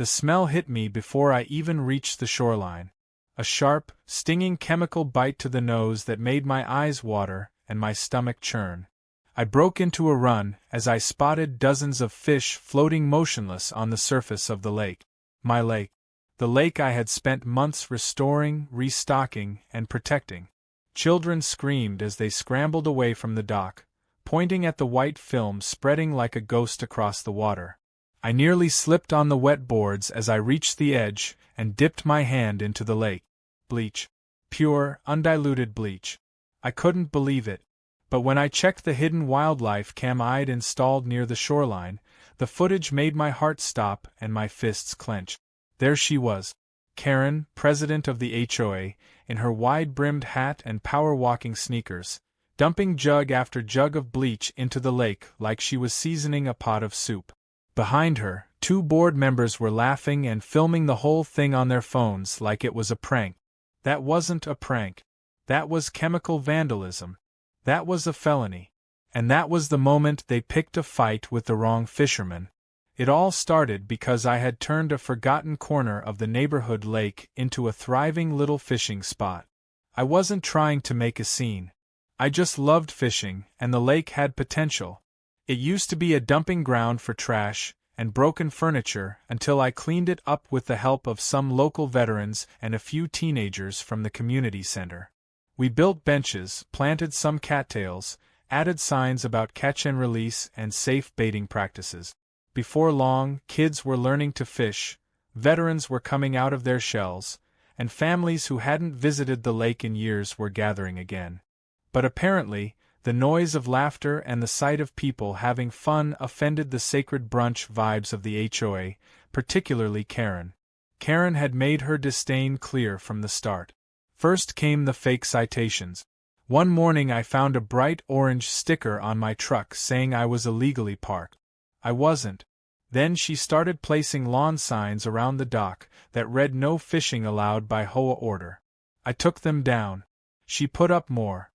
The smell hit me before I even reached the shoreline. A sharp, stinging chemical bite to the nose that made my eyes water and my stomach churn. I broke into a run as I spotted dozens of fish floating motionless on the surface of the lake. My lake. The lake I had spent months restoring, restocking, and protecting. Children screamed as they scrambled away from the dock, pointing at the white film spreading like a ghost across the water. I nearly slipped on the wet boards as I reached the edge and dipped my hand into the lake. Bleach. Pure, undiluted bleach. I couldn't believe it. But when I checked the hidden wildlife cam I'd installed near the shoreline, the footage made my heart stop and my fists clench. There she was, Karen, president of the HOA, in her wide-brimmed hat and power-walking sneakers, dumping jug after jug of bleach into the lake like she was seasoning a pot of soup. Behind her, 2 board members were laughing and filming the whole thing on their phones like it was a prank. That wasn't a prank. That was chemical vandalism. That was a felony. And that was the moment they picked a fight with the wrong fisherman. It all started because I had turned a forgotten corner of the neighborhood lake into a thriving little fishing spot. I wasn't trying to make a scene. I just loved fishing, and the lake had potential. It used to be a dumping ground for trash and broken furniture until I cleaned it up with the help of some local veterans and a few teenagers from the community center. We built benches, planted some cattails, added signs about catch and release and safe baiting practices. Before long, kids were learning to fish, veterans were coming out of their shells, and families who hadn't visited the lake in years were gathering again. But apparently, the noise of laughter and the sight of people having fun offended the sacred brunch vibes of the HOA, particularly Karen. Karen had made her disdain clear from the start. First came the fake citations. One morning I found a bright orange sticker on my truck saying I was illegally parked. I wasn't. Then she started placing lawn signs around the dock that read "No fishing allowed by HOA order." I took them down. She put up more.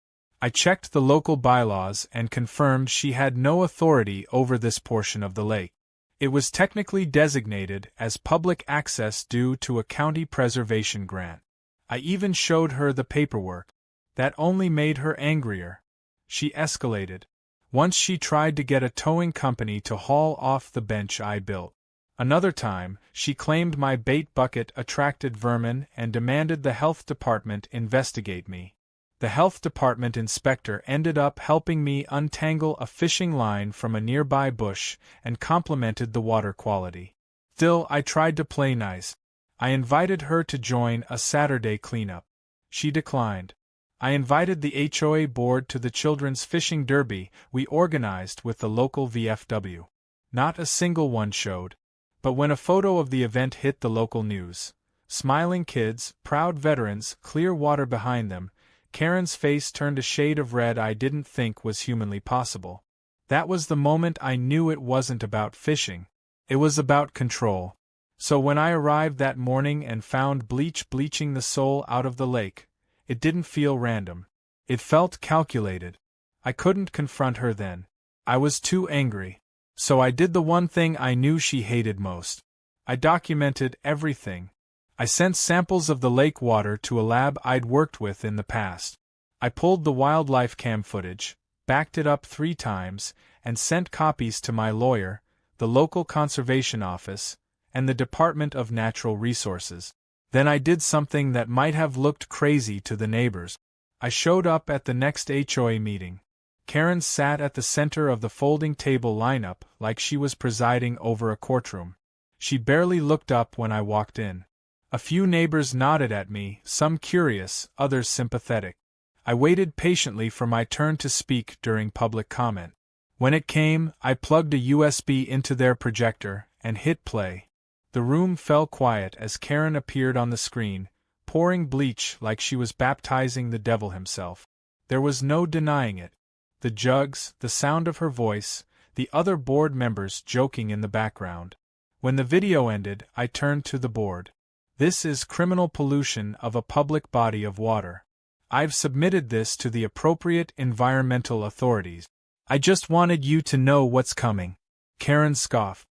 I checked the local bylaws and confirmed she had no authority over this portion of the lake. It was technically designated as public access due to a county preservation grant. I even showed her the paperwork. That only made her angrier. She escalated. Once she tried to get a towing company to haul off the bench I built. Another time, she claimed my bait bucket attracted vermin and demanded the health department investigate me. The health department inspector ended up helping me untangle a fishing line from a nearby bush and complimented the water quality. Still, I tried to play nice. I invited her to join a Saturday cleanup. She declined. I invited the HOA board to the Children's Fishing Derby we organized with the local VFW. Not a single one showed. But when a photo of the event hit the local news, smiling kids, proud veterans, clear water behind them, Karen's face turned a shade of red I didn't think was humanly possible. That was the moment I knew it wasn't about fishing. It was about control. So when I arrived that morning and found Bleach bleaching the soul out of the lake, it didn't feel random. It felt calculated. I couldn't confront her then. I was too angry. So I did the one thing I knew she hated most. I documented everything. I sent samples of the lake water to a lab I'd worked with in the past. I pulled the wildlife cam footage, backed it up 3 times, and sent copies to my lawyer, the local conservation office, and the Department of Natural Resources. Then I did something that might have looked crazy to the neighbors. I showed up at the next HOA meeting. Karen sat at the center of the folding table lineup like she was presiding over a courtroom. She barely looked up when I walked in. A few neighbors nodded at me, some curious, others sympathetic. I waited patiently for my turn to speak during public comment. When it came, I plugged a USB into their projector and hit play. The room fell quiet as Karen appeared on the screen, pouring bleach like she was baptizing the devil himself. There was no denying it. The jugs, the sound of her voice, the other board members joking in the background. When the video ended, I turned to the board. This is criminal pollution of a public body of water. I've submitted this to the appropriate environmental authorities. I just wanted you to know what's coming. Karen scoffed.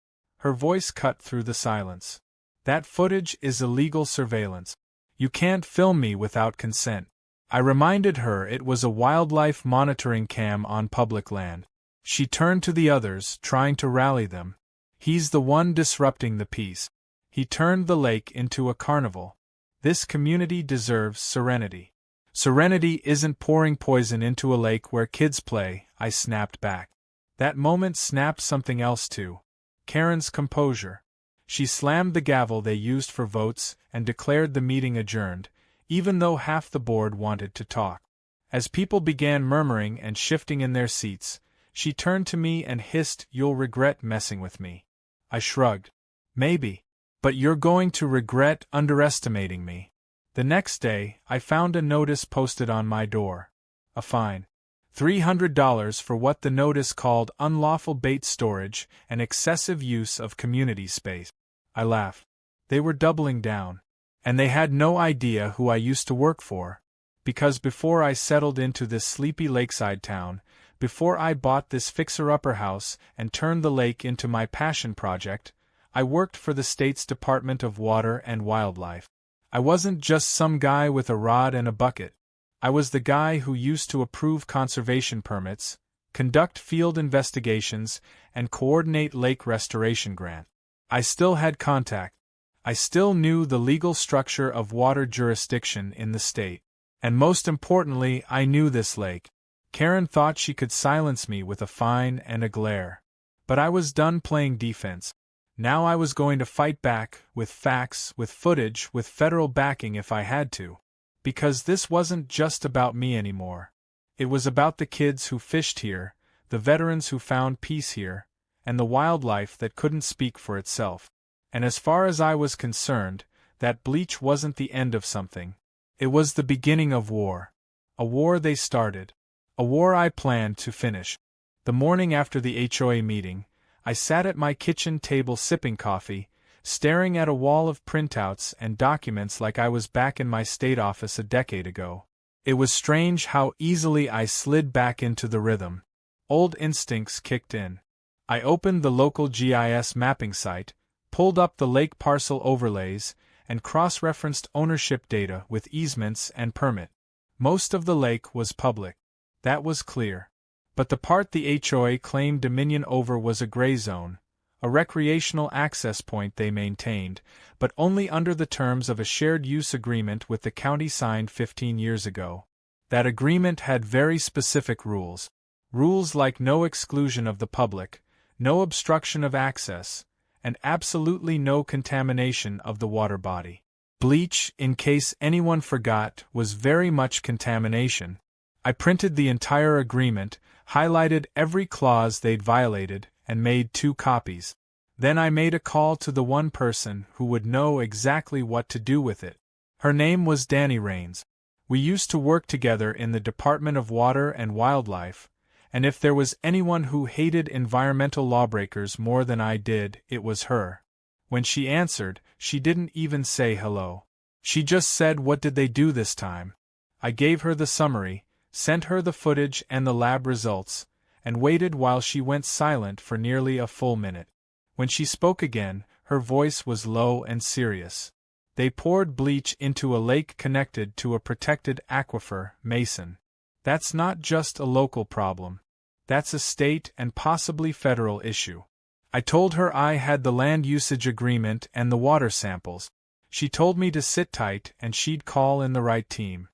Her voice cut through the silence. That footage is illegal surveillance. You can't film me without consent. I reminded her it was a wildlife monitoring cam on public land. She turned to the others, trying to rally them. He's the one disrupting the peace. He turned the lake into a carnival. This community deserves serenity. Serenity isn't pouring poison into a lake where kids play, I snapped back. That moment snapped something else too. Karen's composure. She slammed the gavel they used for votes and declared the meeting adjourned, even though half the board wanted to talk. As people began murmuring and shifting in their seats, she turned to me and hissed, "You'll regret messing with me." I shrugged. Maybe. But you're going to regret underestimating me. The next day, I found a notice posted on my door. A fine. $300 for what the notice called unlawful bait storage and excessive use of community space. I laughed. They were doubling down. And they had no idea who I used to work for. Because before I settled into this sleepy lakeside town, before I bought this fixer-upper house and turned the lake into my passion project, I worked for the state's Department of Water and Wildlife. I wasn't just some guy with a rod and a bucket. I was the guy who used to approve conservation permits, conduct field investigations, and coordinate lake restoration grants. I still had contact. I still knew the legal structure of water jurisdiction in the state. And most importantly, I knew this lake. Karen thought she could silence me with a fine and a glare. But I was done playing defense. Now I was going to fight back, with facts, with footage, with federal backing if I had to. Because this wasn't just about me anymore. It was about the kids who fished here, the veterans who found peace here, and the wildlife that couldn't speak for itself. And as far as I was concerned, that bleach wasn't the end of something. It was the beginning of war. A war they started. A war I planned to finish. The morning after the HOA meeting, I sat at my kitchen table sipping coffee, staring at a wall of printouts and documents like I was back in my state office a decade ago. It was strange how easily I slid back into the rhythm. Old instincts kicked in. I opened the local GIS mapping site, pulled up the lake parcel overlays, and cross-referenced ownership data with easements and permit. Most of the lake was public. That was clear. But the part the HOA claimed dominion over was a gray zone, a recreational access point they maintained, but only under the terms of a shared use agreement with the county signed 15 years ago. That agreement had very specific rules. Rules like no exclusion of the public, no obstruction of access, and absolutely no contamination of the water body. Bleach, in case anyone forgot, was very much contamination. I printed the entire agreement, highlighted every clause they'd violated, and made 2 copies. Then I made a call to the one person who would know exactly what to do with it. Her name was Danny Rains. We used to work together in the Department of Water and Wildlife, and if there was anyone who hated environmental lawbreakers more than I did, it was her. When she answered, she didn't even say hello. She just said, "What did they do this time?" I gave her the summary, sent her the footage and the lab results, and waited while she went silent for nearly a full minute. When she spoke again, her voice was low and serious. They poured bleach into a lake connected to a protected aquifer, Mason. That's not just a local problem. That's a state and possibly federal issue. I told her I had the land usage agreement and the water samples. She told me to sit tight and she'd call in the right team.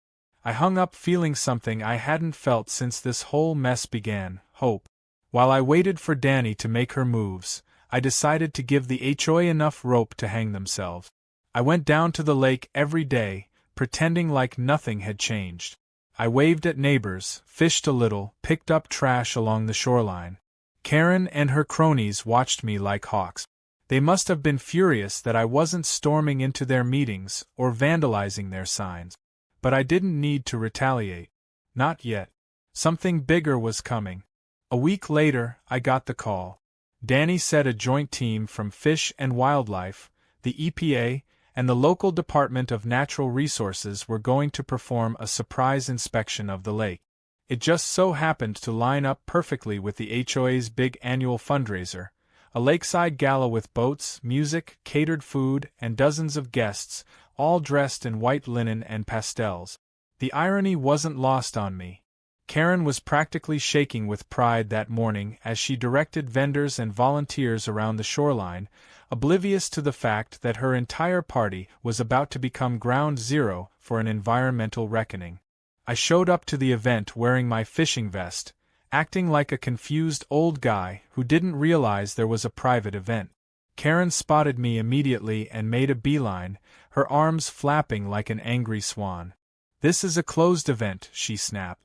I hung up feeling something I hadn't felt since this whole mess began, hope. While I waited for Danny to make her moves, I decided to give the HOA enough rope to hang themselves. I went down to the lake every day, pretending like nothing had changed. I waved at neighbors, fished a little, picked up trash along the shoreline. Karen and her cronies watched me like hawks. They must have been furious that I wasn't storming into their meetings or vandalizing their signs. But I didn't need to retaliate. Not yet. Something bigger was coming. A week later, I got the call. Danny said a joint team from Fish and Wildlife, the EPA, and the local Department of Natural Resources were going to perform a surprise inspection of the lake. It just so happened to line up perfectly with the HOA's big annual fundraiser, A lakeside gala with boats, music, catered food, and dozens of guests, all dressed in white linen and pastels. The irony wasn't lost on me. Karen was practically shaking with pride that morning as she directed vendors and volunteers around the shoreline, oblivious to the fact that her entire party was about to become ground zero for an environmental reckoning. I showed up to the event wearing my fishing vest, acting like a confused old guy who didn't realize there was a private event. Karen spotted me immediately and made a beeline, her arms flapping like an angry swan. "This is a closed event," she snapped.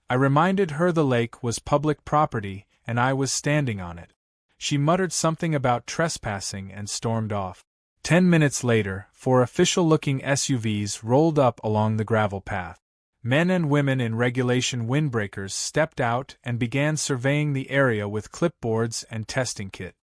I reminded her the lake was public property and I was standing on it. She muttered something about trespassing and stormed off. 10 minutes later, 4 official-looking SUVs rolled up along the gravel path. Men and women in regulation windbreakers stepped out and began surveying the area with clipboards and testing kit.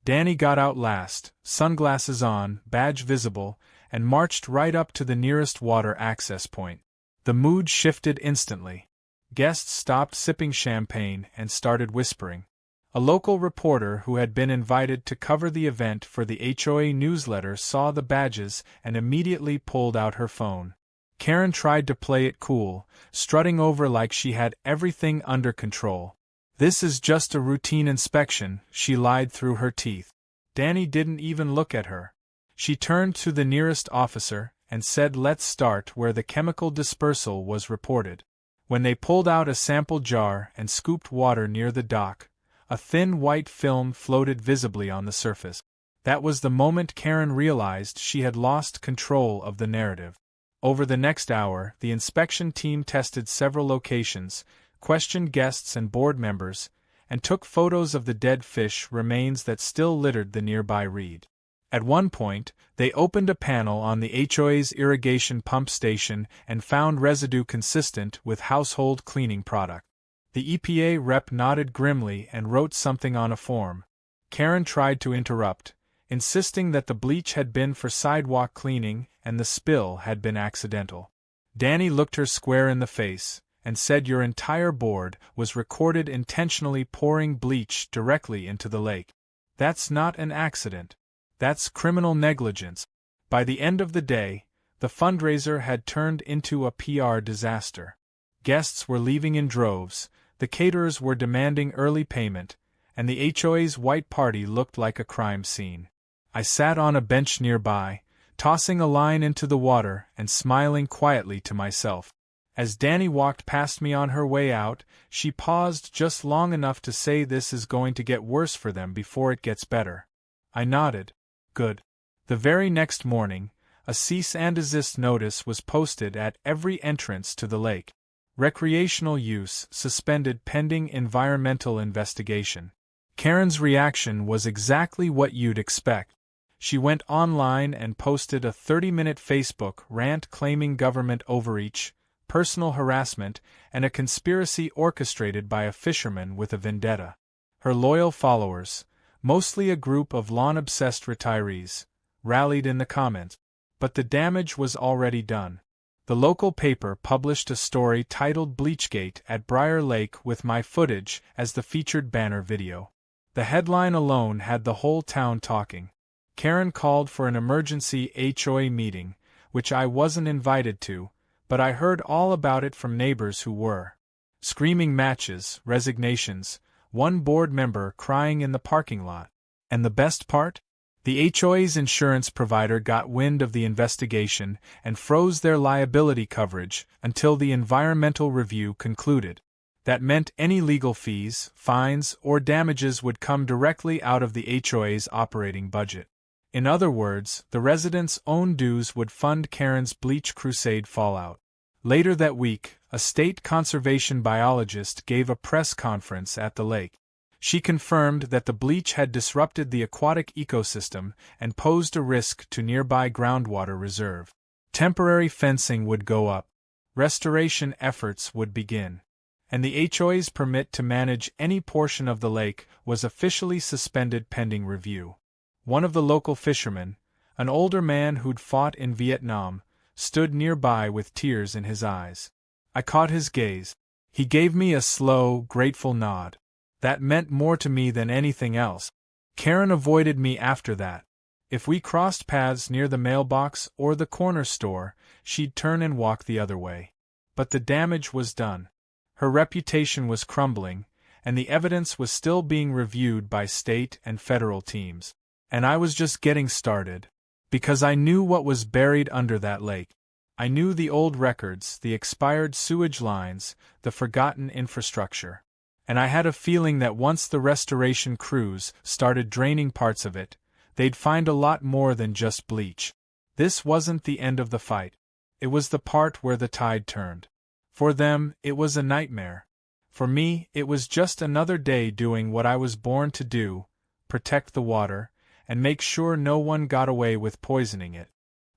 Danny got out last, sunglasses on, badge visible, and marched right up to the nearest water access point. The mood shifted instantly. Guests stopped sipping champagne and started whispering. A local reporter who had been invited to cover the event for the HOA newsletter saw the badges and immediately pulled out her phone. Karen tried to play it cool, strutting over like she had everything under control. "This is just a routine inspection," she lied through her teeth. Danny didn't even look at her. She turned to the nearest officer and said, "Let's start where the chemical dispersal was reported." When they pulled out a sample jar and scooped water near the dock, a thin white film floated visibly on the surface. That was the moment Karen realized she had lost control of the narrative. Over the next hour, the inspection team tested several locations, questioned guests and board members, and took photos of the dead fish remains that still littered the nearby reed. At one point, they opened a panel on the HOA's irrigation pump station and found residue consistent with household cleaning product. The EPA rep nodded grimly and wrote something on a form. Karen tried to interrupt, insisting that the bleach had been for sidewalk cleaning and the spill had been accidental. Danny looked her square in the face and said your entire board was recorded intentionally pouring bleach directly into the lake. That's not an accident. That's criminal negligence. By the end of the day, the fundraiser had turned into a PR disaster. Guests were leaving in droves, the caterers were demanding early payment, and the HOA's white party looked like a crime scene. I sat on a bench nearby, tossing a line into the water and smiling quietly to myself. As Danny walked past me on her way out, she paused just long enough to say, "This is going to get worse for them before it gets better." I nodded. Good. The very next morning, a cease and desist notice was posted at every entrance to the lake. Recreational use suspended pending environmental investigation. Karen's reaction was exactly what you'd expect. She went online and posted a 30-minute Facebook rant claiming government overreach, personal harassment, and a conspiracy orchestrated by a fisherman with a vendetta. Her loyal followers, mostly a group of lawn-obsessed retirees, rallied in the comments. But the damage was already done. The local paper published a story titled "Bleachgate at Briar Lake" with my footage as the featured banner video. The headline alone had the whole town talking. Karen called for an emergency HOA meeting, which I wasn't invited to, but I heard all about it from neighbors who were. Screaming matches, resignations, one board member crying in the parking lot. And the best part? The HOA's insurance provider got wind of the investigation and froze their liability coverage until the environmental review concluded. That meant any legal fees, fines, or damages would come directly out of the HOA's operating budget. In other words, the residents' own dues would fund Karen's bleach crusade fallout. Later that week, a state conservation biologist gave a press conference at the lake. She confirmed that the bleach had disrupted the aquatic ecosystem and posed a risk to nearby groundwater reserve. Temporary fencing would go up. Restoration efforts would begin. And the HOA's permit to manage any portion of the lake was officially suspended pending review. One of the local fishermen, an older man who'd fought in Vietnam, stood nearby with tears in his eyes. I caught his gaze. He gave me a slow, grateful nod. That meant more to me than anything else. Karen avoided me after that. If we crossed paths near the mailbox or the corner store, she'd turn and walk the other way. But the damage was done. Her reputation was crumbling, and the evidence was still being reviewed by state and federal teams. And I was just getting started. Because I knew what was buried under that lake. I knew the old records, the expired sewage lines, the forgotten infrastructure. And I had a feeling that once the restoration crews started draining parts of it, they'd find a lot more than just bleach. This wasn't the end of the fight. It was the part where the tide turned. For them, it was a nightmare. For me, it was just another day doing what I was born to do, protect the water, and make sure no one got away with poisoning it.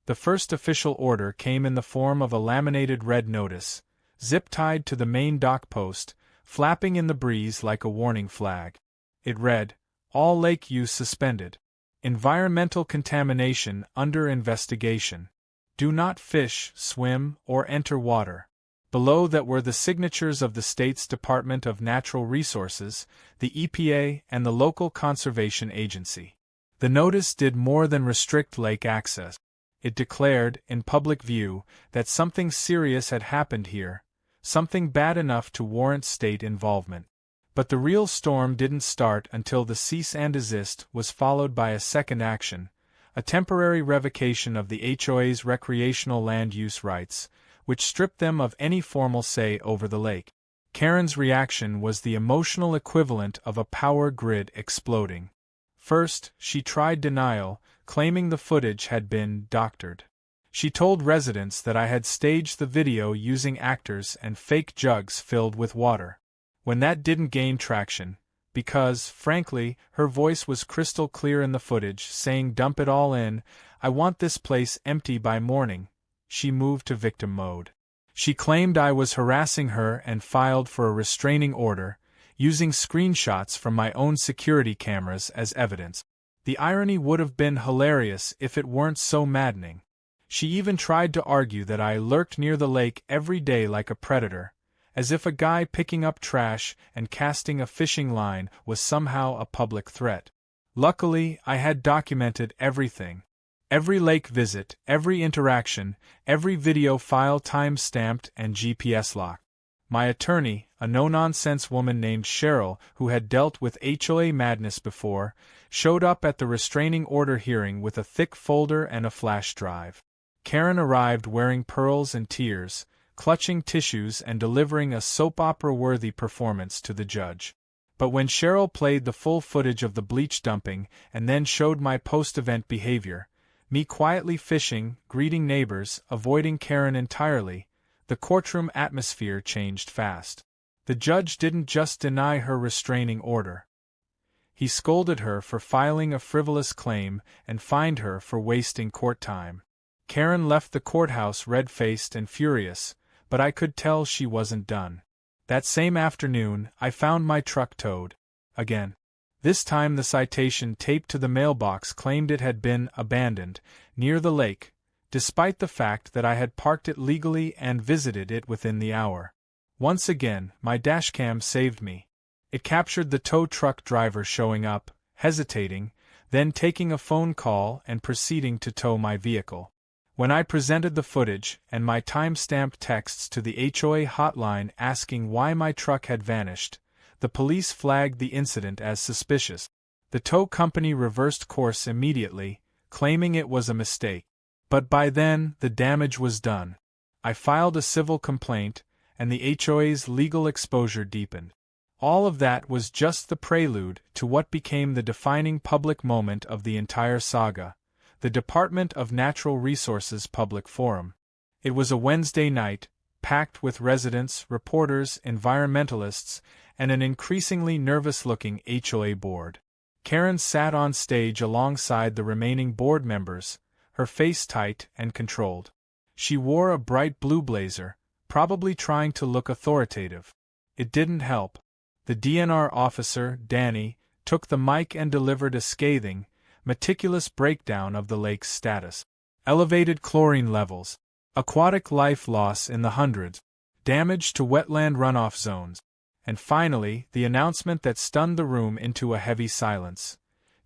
The first official order came in the form of a laminated red notice, zip-tied to the main dock post, flapping in the breeze like a warning flag. It read, "All lake use suspended. Environmental contamination under investigation. Do not fish, swim, or enter water." Below that were the signatures of the state's Department of Natural Resources, the EPA, and the local conservation agency. The notice did more than restrict lake access. It declared, in public view, that something serious had happened here, something bad enough to warrant state involvement. But the real storm didn't start until the cease and desist was followed by a second action, a temporary revocation of the HOA's recreational land use rights, which stripped them of any formal say over the lake. Karen's reaction was the emotional equivalent of a power grid exploding. First, she tried denial, claiming the footage had been doctored. She told residents that I had staged the video using actors and fake jugs filled with water. When that didn't gain traction, because, frankly, her voice was crystal clear in the footage, saying "dump it all in, I want this place empty by morning," she moved to victim mode. She claimed I was harassing her and filed for a restraining order, using screenshots from my own security cameras as evidence. The irony would have been hilarious if it weren't so maddening. She even tried to argue that I lurked near the lake every day like a predator, as if a guy picking up trash and casting a fishing line was somehow a public threat. Luckily, I had documented everything. Every lake visit, every interaction, every video file time-stamped and GPS locked. My attorney, a no-nonsense woman named Cheryl who had dealt with HOA madness before, showed up at the restraining order hearing with a thick folder and a flash drive. Karen arrived wearing pearls and tears, clutching tissues and delivering a soap opera-worthy performance to the judge. But when Cheryl played the full footage of the bleach dumping and then showed my post-event behavior, me quietly fishing, greeting neighbors, avoiding Karen entirely, the courtroom atmosphere changed fast. The judge didn't just deny her restraining order. He scolded her for filing a frivolous claim and fined her for wasting court time. Karen left the courthouse red-faced and furious, but I could tell she wasn't done. That same afternoon, I found my truck towed. Again. This time the citation taped to the mailbox claimed it had been abandoned, near the lake, despite the fact that I had parked it legally and visited it within the hour. Once again, my dashcam saved me. It captured the tow truck driver showing up, hesitating, then taking a phone call and proceeding to tow my vehicle. When I presented the footage and my time-stamped texts to the HOA hotline asking why my truck had vanished, the police flagged the incident as suspicious. The tow company reversed course immediately, claiming it was a mistake. But by then, the damage was done. I filed a civil complaint, and the HOA's legal exposure deepened. All of that was just the prelude to what became the defining public moment of the entire saga, the Department of Natural Resources Public Forum. It was a Wednesday night, packed with residents, reporters, environmentalists, and an increasingly nervous-looking HOA board. Karen sat on stage alongside the remaining board members, her face tight and controlled. She wore a bright blue blazer, probably trying to look authoritative. It didn't help. The DNR officer, Danny, took the mic and delivered a scathing, meticulous breakdown of the lake's status. Elevated chlorine levels, aquatic life loss in the hundreds, damage to wetland runoff zones, and finally, the announcement that stunned the room into a heavy silence.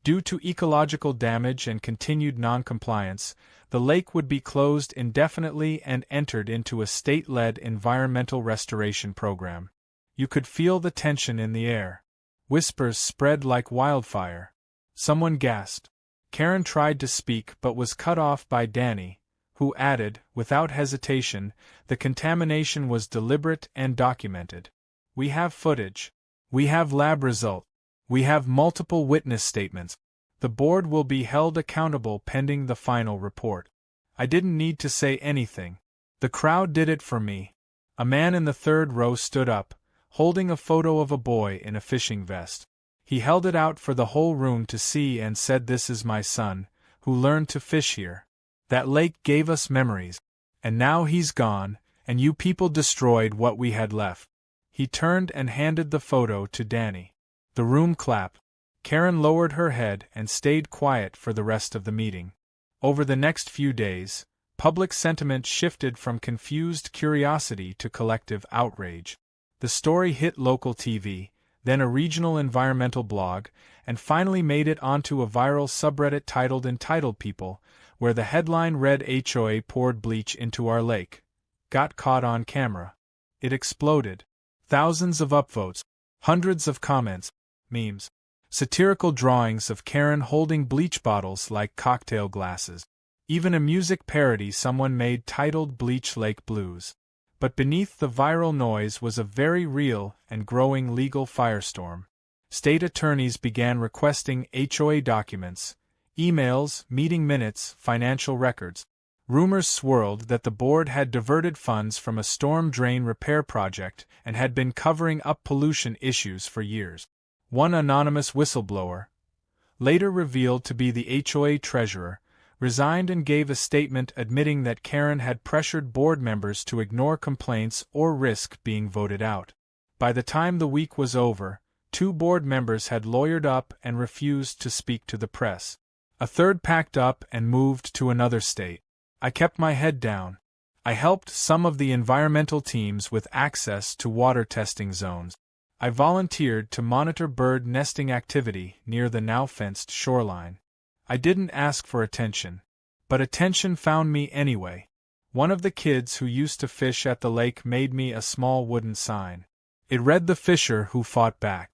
Due to ecological damage and continued non-compliance, the lake would be closed indefinitely and entered into a state-led environmental restoration program. You could feel the tension in the air. Whispers spread like wildfire. Someone gasped. Karen tried to speak but was cut off by Danny, who added, without hesitation, the contamination was deliberate and documented. We have footage. We have lab result. We have multiple witness statements. The board will be held accountable pending the final report. I didn't need to say anything. The crowd did it for me. A man in the third row stood up, holding a photo of a boy in a fishing vest. He held it out for the whole room to see and said, "This is my son, who learned to fish here. That lake gave us memories. And now he's gone, and you people destroyed what we had left." He turned and handed the photo to Danny. The room clapped. Karen lowered her head and stayed quiet for the rest of the meeting. Over the next few days, public sentiment shifted from confused curiosity to collective outrage. The story hit local TV, then a regional environmental blog, and finally made it onto a viral subreddit titled EntitledPeople, where the headline read "HOA poured bleach into our lake. Got caught on camera." It exploded. Thousands of upvotes, hundreds of comments, memes, satirical drawings of Karen holding bleach bottles like cocktail glasses. Even a music parody someone made titled "Bleach Lake Blues." But beneath the viral noise was a very real and growing legal firestorm. State attorneys began requesting HOA documents, emails, meeting minutes, financial records. Rumors swirled that the board had diverted funds from a storm drain repair project and had been covering up pollution issues for years. One anonymous whistleblower, later revealed to be the HOA treasurer, resigned and gave a statement admitting that Karen had pressured board members to ignore complaints or risk being voted out. By the time the week was over, 2 board members had lawyered up and refused to speak to the press. A third packed up and moved to another state. I kept my head down. I helped some of the environmental teams with access to water testing zones. I volunteered to monitor bird nesting activity near the now-fenced shoreline. I didn't ask for attention, but attention found me anyway. One of the kids who used to fish at the lake made me a small wooden sign. It read "The Fisher Who Fought Back."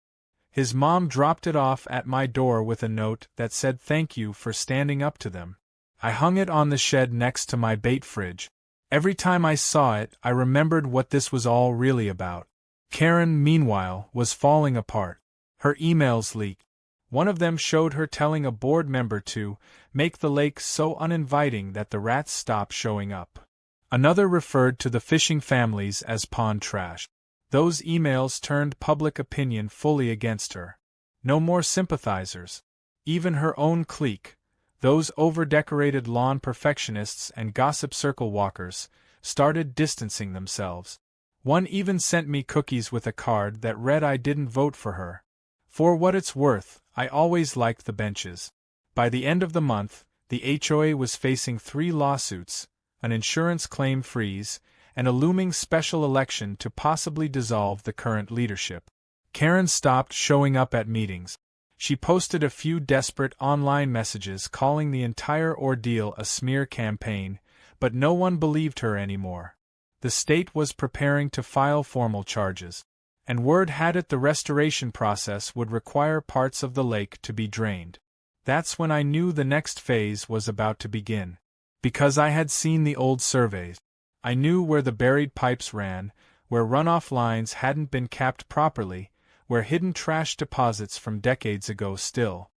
His mom dropped it off at my door with a note that said "Thank you for standing up to them." I hung it on the shed next to my bait fridge. Every time I saw it, I remembered what this was all really about. Karen, meanwhile, was falling apart. Her emails leaked. One of them showed her telling a board member to make the lake so uninviting that the rats stop showing up. Another referred to the fishing families as pond trash. Those emails turned public opinion fully against her. No more sympathizers. Even her own clique, those over-decorated lawn perfectionists and gossip circle walkers, started distancing themselves. One even sent me cookies with a card that read I didn't vote for her. For what it's worth, I always liked the benches. By the end of the month, the HOA was facing 3 lawsuits, an insurance claim freeze, and a looming special election to possibly dissolve the current leadership. Karen stopped showing up at meetings. She posted a few desperate online messages calling the entire ordeal a smear campaign, but no one believed her anymore. The state was preparing to file formal charges, and word had it the restoration process would require parts of the lake to be drained. That's when I knew the next phase was about to begin. Because I had seen the old surveys. I knew where the buried pipes ran, where runoff lines hadn't been capped properly, where hidden trash deposits from decades ago still.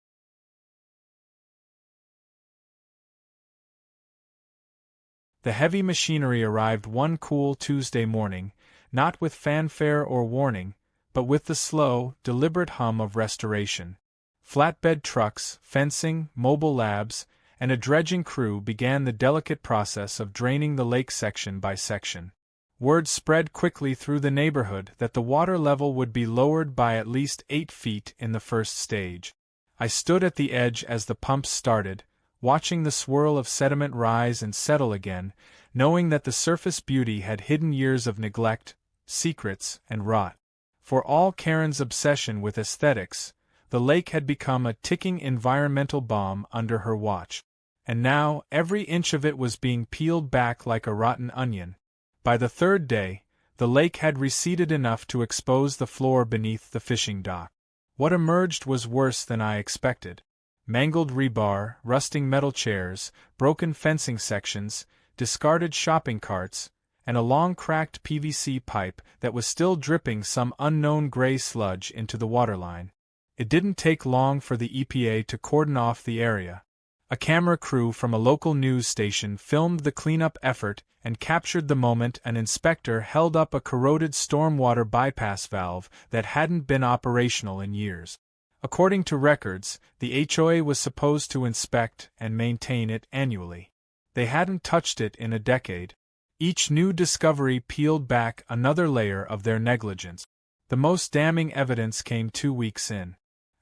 The heavy machinery arrived one cool Tuesday morning, not with fanfare or warning, but with the slow, deliberate hum of restoration. Flatbed trucks, fencing, mobile labs, and a dredging crew began the delicate process of draining the lake section by section. Word spread quickly through the neighborhood that the water level would be lowered by at least 8 feet in the first stage. I stood at the edge as the pumps started, watching the swirl of sediment rise and settle again, knowing that the surface beauty had hidden years of neglect, secrets, and rot. For all Karen's obsession with aesthetics, The lake had become a ticking environmental bomb under her watch. And now, every inch of it was being peeled back like a rotten onion. By the third day, the lake had receded enough to expose the floor beneath the fishing dock. What emerged was worse than I expected. Mangled rebar, rusting metal chairs, broken fencing sections, discarded shopping carts, and a long cracked PVC pipe that was still dripping some unknown gray sludge into the waterline. It didn't take long for the EPA to cordon off the area. A camera crew from a local news station filmed the cleanup effort and captured the moment an inspector held up a corroded stormwater bypass valve that hadn't been operational in years. According to records, the HOA was supposed to inspect and maintain it annually. They hadn't touched it in a decade. Each new discovery peeled back another layer of their negligence. The most damning evidence came 2 weeks in.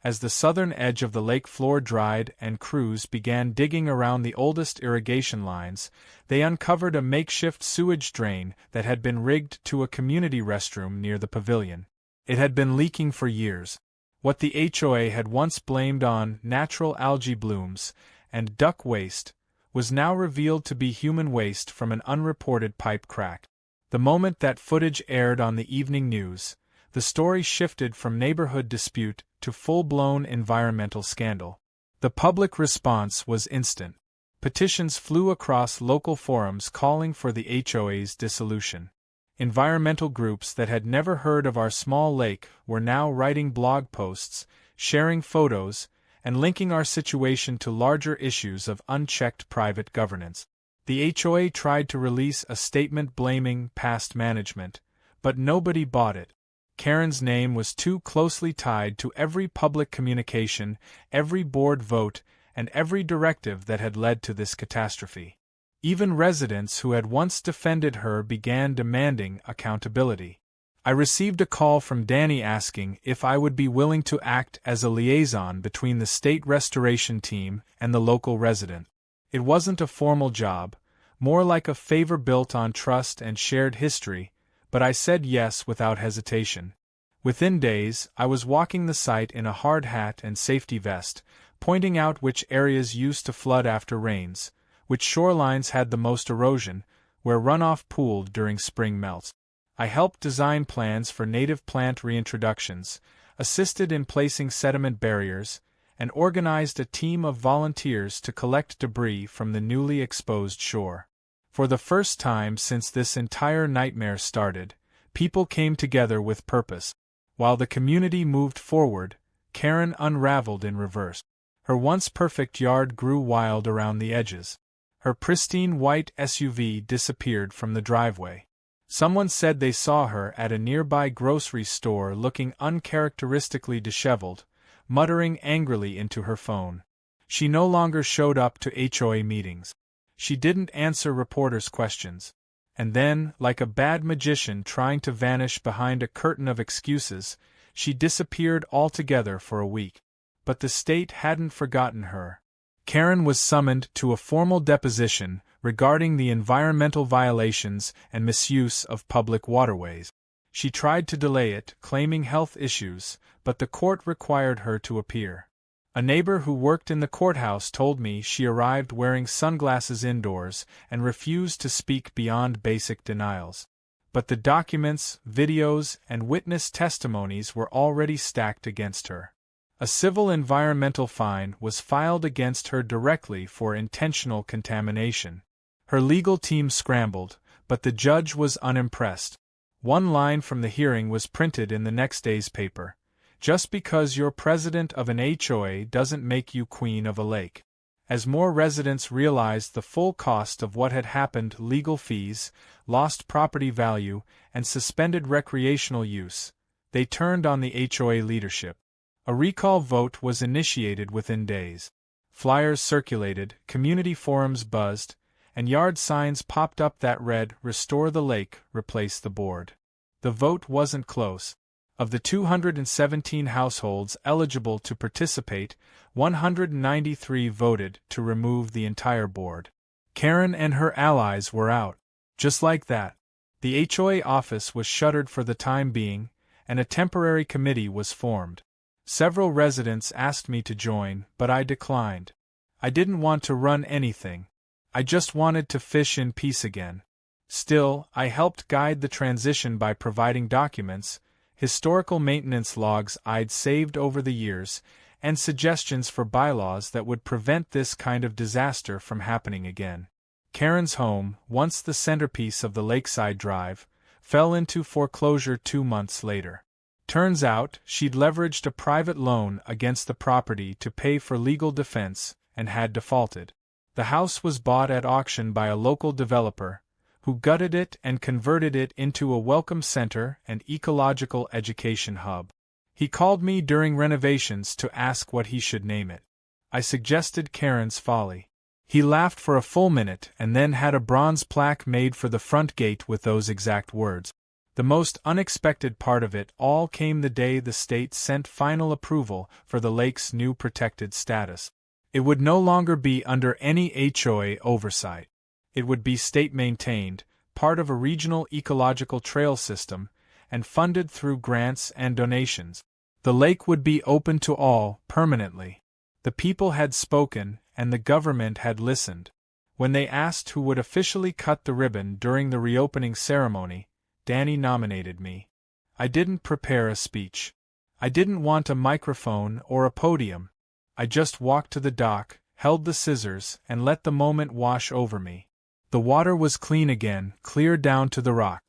As the southern edge of the lake floor dried and crews began digging around the oldest irrigation lines, they uncovered a makeshift sewage drain that had been rigged to a community restroom near the pavilion. It had been leaking for years. What the HOA had once blamed on natural algae blooms and duck waste was now revealed to be human waste from an unreported pipe crack. The moment that footage aired on the evening news, the story shifted from neighborhood dispute to full-blown environmental scandal. The public response was instant. Petitions flew across local forums calling for the HOA's dissolution. Environmental groups that had never heard of our small lake were now writing blog posts, sharing photos, and linking our situation to larger issues of unchecked private governance. The HOA tried to release a statement blaming past management, but nobody bought it. Karen's name was too closely tied to every public communication, every board vote, and every directive that had led to this catastrophe. Even residents who had once defended her began demanding accountability. I received a call from Danny asking if I would be willing to act as a liaison between the state restoration team and the local resident. It wasn't a formal job, more like a favor built on trust and shared history, but I said yes without hesitation. Within days, I was walking the site in a hard hat and safety vest, pointing out which areas used to flood after rains, which shorelines had the most erosion, where runoff pooled during spring melts. I helped design plans for native plant reintroductions, assisted in placing sediment barriers, and organized a team of volunteers to collect debris from the newly exposed shore. For the first time since this entire nightmare started, people came together with purpose. While the community moved forward, Karen unraveled in reverse. Her once perfect yard grew wild around the edges. Her pristine white SUV disappeared from the driveway. Someone said they saw her at a nearby grocery store looking uncharacteristically disheveled, muttering angrily into her phone. She no longer showed up to HOA meetings. She didn't answer reporters' questions. And then, like a bad magician trying to vanish behind a curtain of excuses, she disappeared altogether for a week. But the state hadn't forgotten her. Karen was summoned to a formal deposition regarding the environmental violations and misuse of public waterways. She tried to delay it, claiming health issues, but the court required her to appear. A neighbor who worked in the courthouse told me she arrived wearing sunglasses indoors and refused to speak beyond basic denials. But the documents, videos, and witness testimonies were already stacked against her. A civil environmental fine was filed against her directly for intentional contamination. Her legal team scrambled, but the judge was unimpressed. One line from the hearing was printed in the next day's paper. Just because you're president of an HOA doesn't make you queen of a lake. As more residents realized the full cost of what had happened, legal fees, lost property value, and suspended recreational use, they turned on the HOA leadership. A recall vote was initiated within days. Flyers circulated, community forums buzzed, and yard signs popped up that read, "Restore the lake, replace the board." The vote wasn't close. Of the 217 households eligible to participate, 193 voted to remove the entire board. Karen and her allies were out. Just like that. The HOA office was shuttered for the time being, and a temporary committee was formed. Several residents asked me to join, but I declined. I didn't want to run anything. I just wanted to fish in peace again. Still, I helped guide the transition by providing documents, historical maintenance logs I'd saved over the years, and suggestions for bylaws that would prevent this kind of disaster from happening again. Karen's home, once the centerpiece of the Lakeside Drive, fell into foreclosure 2 months later. Turns out, she'd leveraged a private loan against the property to pay for legal defense, and had defaulted. The house was bought at auction by a local developer, who gutted it and converted it into a welcome center and ecological education hub. He called me during renovations to ask what he should name it. I suggested Karen's Folly. He laughed for a full minute and then had a bronze plaque made for the front gate with those exact words. The most unexpected part of it all came the day the state sent final approval for the lake's new protected status. It would no longer be under any HOA oversight. It would be state-maintained, part of a regional ecological trail system, and funded through grants and donations. The lake would be open to all, permanently. The people had spoken, and the government had listened. When they asked who would officially cut the ribbon during the reopening ceremony, Danny nominated me. I didn't prepare a speech. I didn't want a microphone or a podium. I just walked to the dock, held the scissors, and let the moment wash over me. The water was clean again, clear down to the rock.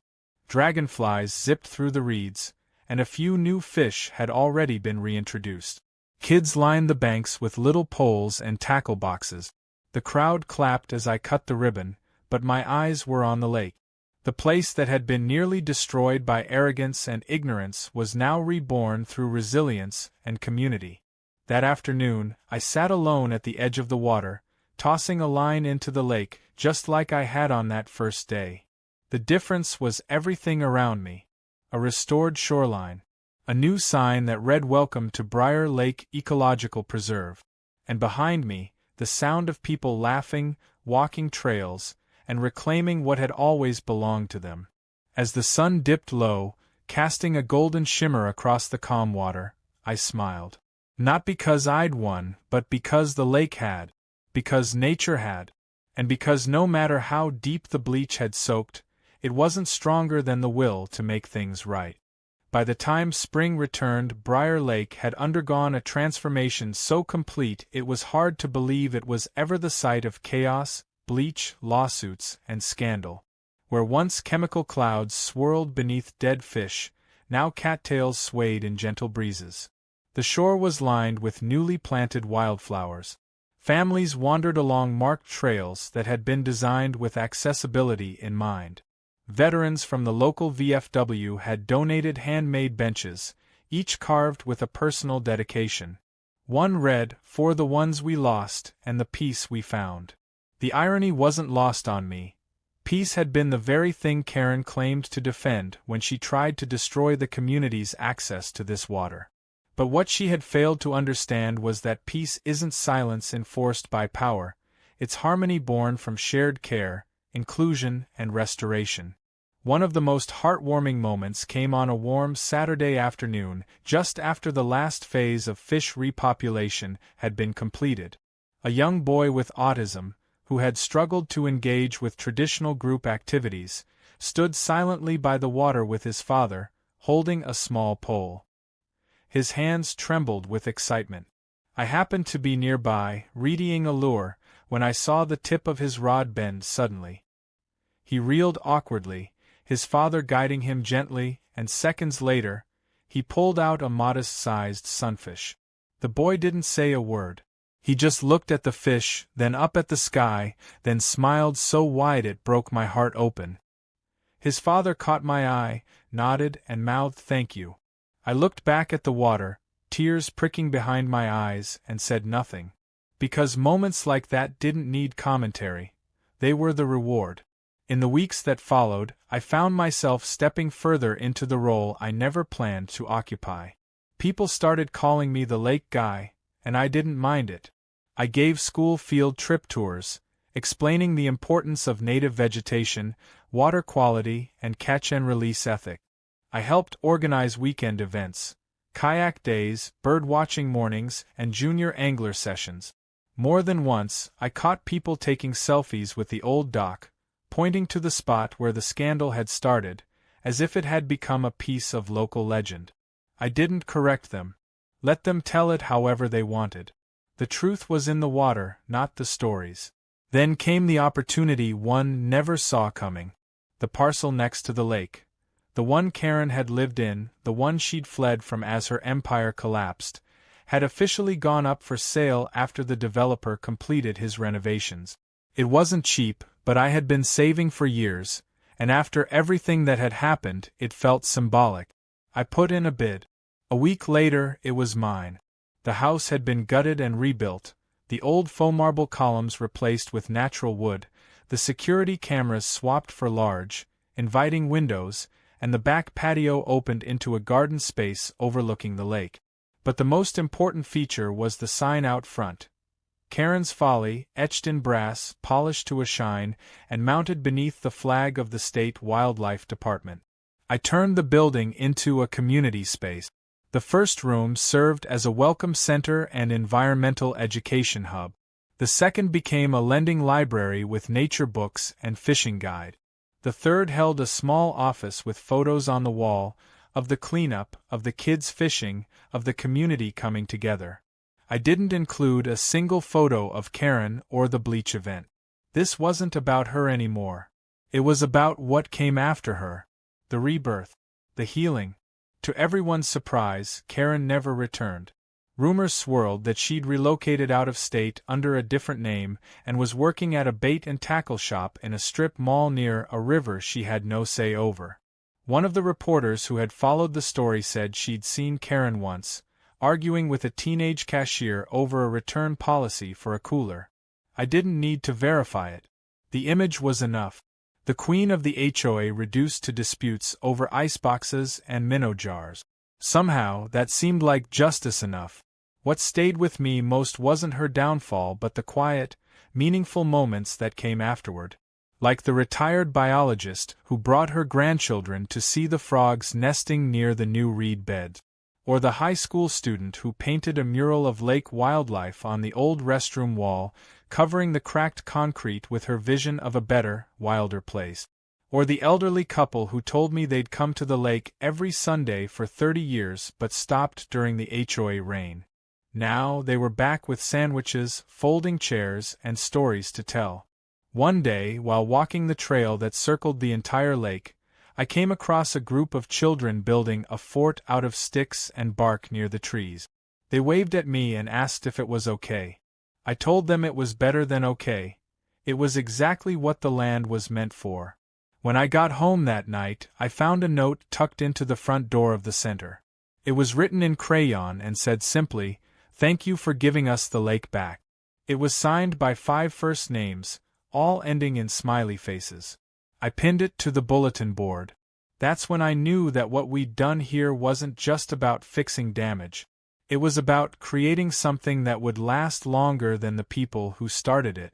Dragonflies zipped through the reeds, and a few new fish had already been reintroduced. Kids lined the banks with little poles and tackle boxes. The crowd clapped as I cut the ribbon, but my eyes were on the lake. The place that had been nearly destroyed by arrogance and ignorance was now reborn through resilience and community. That afternoon, I sat alone at the edge of the water, tossing a line into the lake, just like I had on that first day. The difference was everything around me. A restored shoreline. A new sign that read "Welcome to Briar Lake Ecological Preserve." And behind me, the sound of people laughing, walking trails, and reclaiming what had always belonged to them. As the sun dipped low, casting a golden shimmer across the calm water, I smiled. Not because I'd won, but because the lake had. Because nature had. And because no matter how deep the bleach had soaked, it wasn't stronger than the will to make things right. By the time spring returned, Briar Lake had undergone a transformation so complete it was hard to believe it was ever the site of chaos, bleach, lawsuits, and scandal. Where once chemical clouds swirled beneath dead fish, now cattails swayed in gentle breezes. The shore was lined with newly planted wildflowers. Families wandered along marked trails that had been designed with accessibility in mind. Veterans from the local VFW had donated handmade benches, each carved with a personal dedication. One read, "For the ones we lost and the peace we found." The irony wasn't lost on me. Peace had been the very thing Karen claimed to defend when she tried to destroy the community's access to this water. But what she had failed to understand was that peace isn't silence enforced by power, it's harmony born from shared care, inclusion, and restoration. One of the most heartwarming moments came on a warm Saturday afternoon, just after the last phase of fish repopulation had been completed. A young boy with autism, who had struggled to engage with traditional group activities, stood silently by the water with his father, holding a small pole. His hands trembled with excitement. I happened to be nearby, readying a lure, when I saw the tip of his rod bend suddenly. He reeled awkwardly, his father guiding him gently, and seconds later, he pulled out a modest-sized sunfish. The boy didn't say a word. He just looked at the fish, then up at the sky, then smiled so wide it broke my heart open. His father caught my eye, nodded, and mouthed "Thank you." I looked back at the water, tears pricking behind my eyes, and said nothing. Because moments like that didn't need commentary. They were the reward. In the weeks that followed, I found myself stepping further into the role I never planned to occupy. People started calling me the lake guy, and I didn't mind it. I gave school field trip tours, explaining the importance of native vegetation, water quality, and catch-and-release ethic. I helped organize weekend events, kayak days, bird-watching mornings, and junior angler sessions. More than once, I caught people taking selfies with the old dock, pointing to the spot where the scandal had started, as if it had become a piece of local legend. I didn't correct them. Let them tell it however they wanted. The truth was in the water, not the stories. Then came the opportunity one never saw coming. The parcel next to the lake. The one Karen had lived in, the one she'd fled from as her empire collapsed, had officially gone up for sale after the developer completed his renovations. It wasn't cheap, but I had been saving for years, and after everything that had happened, it felt symbolic. I put in a bid. A week later, it was mine. The house had been gutted and rebuilt, the old faux marble columns replaced with natural wood, the security cameras swapped for large, inviting windows, and the back patio opened into a garden space overlooking the lake. But the most important feature was the sign out front. Karen's Folly, etched in brass, polished to a shine, and mounted beneath the flag of the State Wildlife Department. I turned the building into a community space. The first room served as a welcome center and environmental education hub. The second became a lending library with nature books and fishing guide. The third held a small office with photos on the wall, of the cleanup, of the kids fishing, of the community coming together. I didn't include a single photo of Karen or the Bleach event. This wasn't about her anymore. It was about what came after her. The rebirth. The healing. To everyone's surprise, Karen never returned. Rumors swirled that she'd relocated out of state under a different name and was working at a bait and tackle shop in a strip mall near a river she had no say over. One of the reporters who had followed the story said she'd seen Karen once, arguing with a teenage cashier over a return policy for a cooler. I didn't need to verify it. The image was enough. The queen of the HOA reduced to disputes over iceboxes and minnow jars. Somehow, that seemed like justice enough. What stayed with me most wasn't her downfall but the quiet, meaningful moments that came afterward. Like the retired biologist who brought her grandchildren to see the frogs nesting near the new reed beds. Or the high school student who painted a mural of lake wildlife on the old restroom wall, covering the cracked concrete with her vision of a better, wilder place. Or the elderly couple who told me they'd come to the lake every Sunday for 30 years but stopped during the HOA rain. Now they were back with sandwiches, folding chairs, and stories to tell. One day, while walking the trail that circled the entire lake, I came across a group of children building a fort out of sticks and bark near the trees. They waved at me and asked if it was okay. I told them it was better than okay. It was exactly what the land was meant for. When I got home that night, I found a note tucked into the front door of the center. It was written in crayon and said simply, "Thank you for giving us the lake back." It was signed by 5 first names, all ending in smiley faces. I pinned it to the bulletin board. That's when I knew that what we'd done here wasn't just about fixing damage. It was about creating something that would last longer than the people who started it.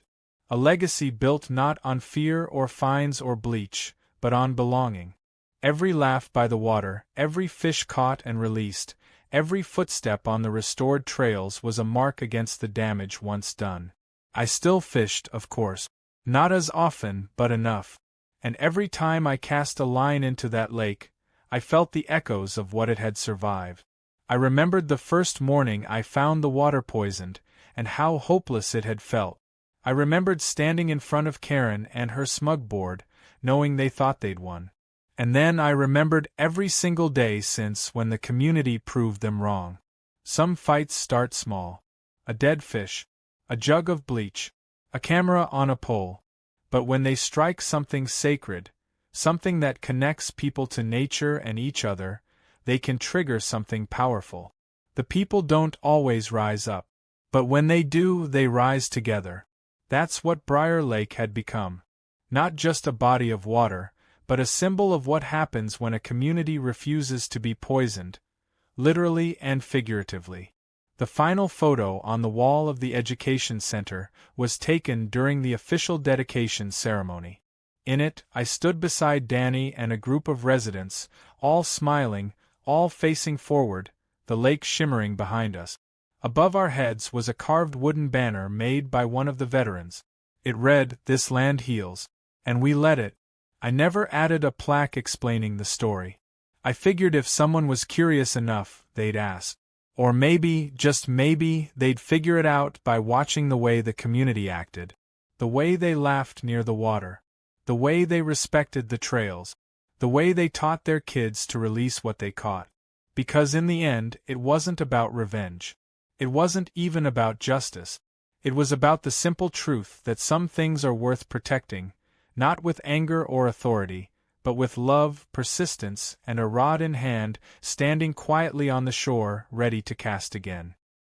A legacy built not on fear or fines or bleach, but on belonging. Every laugh by the water, every fish caught and released, every footstep on the restored trails was a mark against the damage once done. I still fished, of course. Not as often, but enough. And every time I cast a line into that lake, I felt the echoes of what it had survived. I remembered the first morning I found the water poisoned, and how hopeless it had felt. I remembered standing in front of Karen and her smug board, knowing they thought they'd won. And then I remembered every single day since when the community proved them wrong. Some fights start small. A dead fish, a jug of bleach, a camera on a pole. But when they strike something sacred, something that connects people to nature and each other, they can trigger something powerful. The people don't always rise up. But when they do, they rise together. That's what Briar Lake had become. Not just a body of water, but a symbol of what happens when a community refuses to be poisoned, literally and figuratively. The final photo on the wall of the education center was taken during the official dedication ceremony. In it, I stood beside Danny and a group of residents, all smiling, all facing forward, the lake shimmering behind us. Above our heads was a carved wooden banner made by one of the veterans. It read, "This land heals." And we let it. I never added a plaque explaining the story. I figured if someone was curious enough, they'd ask. Or maybe, just maybe, they'd figure it out by watching the way the community acted. The way they laughed near the water. The way they respected the trails. The way they taught their kids to release what they caught. Because in the end, it wasn't about revenge. It wasn't even about justice. It was about the simple truth that some things are worth protecting, not with anger or authority, but with love, persistence, and a rod in hand, standing quietly on the shore, ready to cast again.